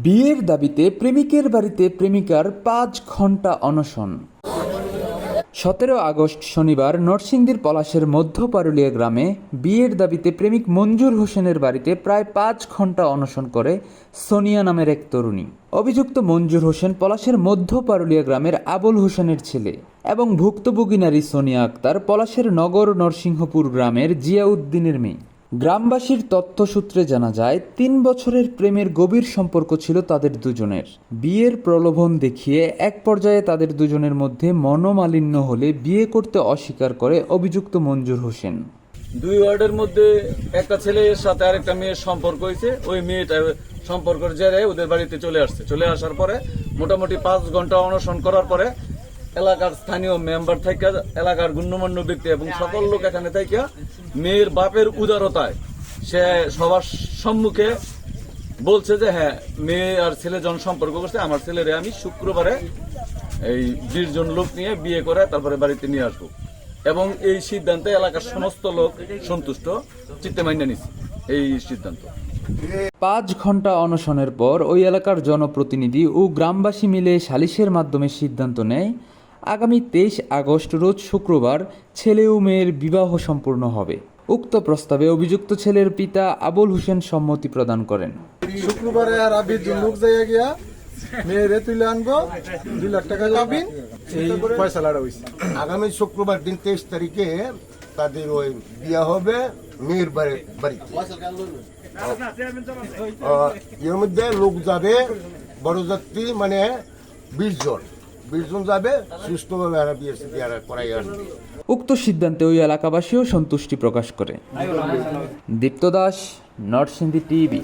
বিয়ের দাবিতে প্রেমিকের বাড়িতে প্রেমিকার ৫ ঘণ্টা অনশন। ১৭ আগস্ট শনিবার নরসিংদীর পলাশের মধ্য পারুলিয়া গ্রামে বিয়ের দাবিতে প্রেমিক মঞ্জুর হোসেনের বাড়িতে প্রায় ৫ ঘণ্টা অনশন করে সোনিয়া নামের এক তরুণী। অভিযুক্ত মঞ্জুর হোসেন পলাশের মধ্য পারুলিয়া গ্রামের আবুল হোসেনের ছেলে এবং ভুক্তভোগী নারী সোনিয়া আক্তার পলাশের নগর নরসিংহপুর গ্রামের জিয়াউদ্দিনের মেয়ে। গ্রামবাসীর তথ্যসূত্রে জানা যায় ৩ বছরের প্রেমের গভীর সম্পর্ক ছিল তাদের দুজনের। বিয়ের প্রলোভন দেখিয়ে এক পর্যায়ে তাদের দুজনের মধ্যে মনোমালিন্য হলে বিয়ে করতে অস্বীকার করে অভিযুক্ত মঞ্জুর হোসেন। ২ ওয়ার্ডের মধ্যে একটা ছেলের সাথে আরেকটা মেয়ের সম্পর্ক হয়েছে। ওই মেয়েটা সম্পর্কের জেরে ওদের বাড়িতে চলে আসার পরে মোটামুটি ৫ ঘন্টা অনশন করার পরে এলাকার স্থানীয় মেম্বার থেকে এলাকার গণ্যমান্য ব্যক্তি এবং সকল লোক এখানে থেকে মেয়ের বাপের উদারতায় সে সবার সম্মুখে বলছে যে হ্যাঁ, মেয়ে আর ছেলে যখন সম্পর্ক করছে আমার ছেলেরে আমি শুক্রবারে এই ২০ জন লোক নিয়ে বিয়ে করে তারপরে বাড়িতে নিয়ে আসবো, এবং এই সিদ্ধান্তে এলাকার সমস্ত লোক সন্তুষ্ট চিত্তে মাইনে নিচ্ছে এই সিদ্ধান্ত। ৫ ঘণ্টা অনশনের পর ওই এলাকার জনপ্রতিনিধি ও গ্রামবাসী মিলে সালিশের মাধ্যমে সিদ্ধান্ত নেয় আগামী ২৩ আগস্ট রোজ শুক্রবার ছেলে ও মেয়ের বিবাহ সম্পূর্ণ হবে। উক্ত প্রস্তাবে অভিযুক্ত ছেলের পিতা আবুল হোসেন সম্মতি প্রদান করেন। শুক্রবারে আর ২০ জন লোক যাইয়া গিয়া মেয়েরে তুলে আনবো, ২ লাখ টাকা যাবি, এই ফয়সালাটা হইছে। আগামী শুক্রবার দিন ২৩ তারিখে তাদের ওই বিয়া হবে মেয়ের বাড়িতে। এর মধ্যে লোক যাবে বড় যাত্রী, মানে ২০ জন যাবে, সুস্থভাবে বিয়ে করাই আনবে। উক্ত সিদ্ধান্তে ওই এলাকাবাসীও সন্তুষ্টি প্রকাশ করে। দীপ্ত দাস, নরসিংদী টিভি।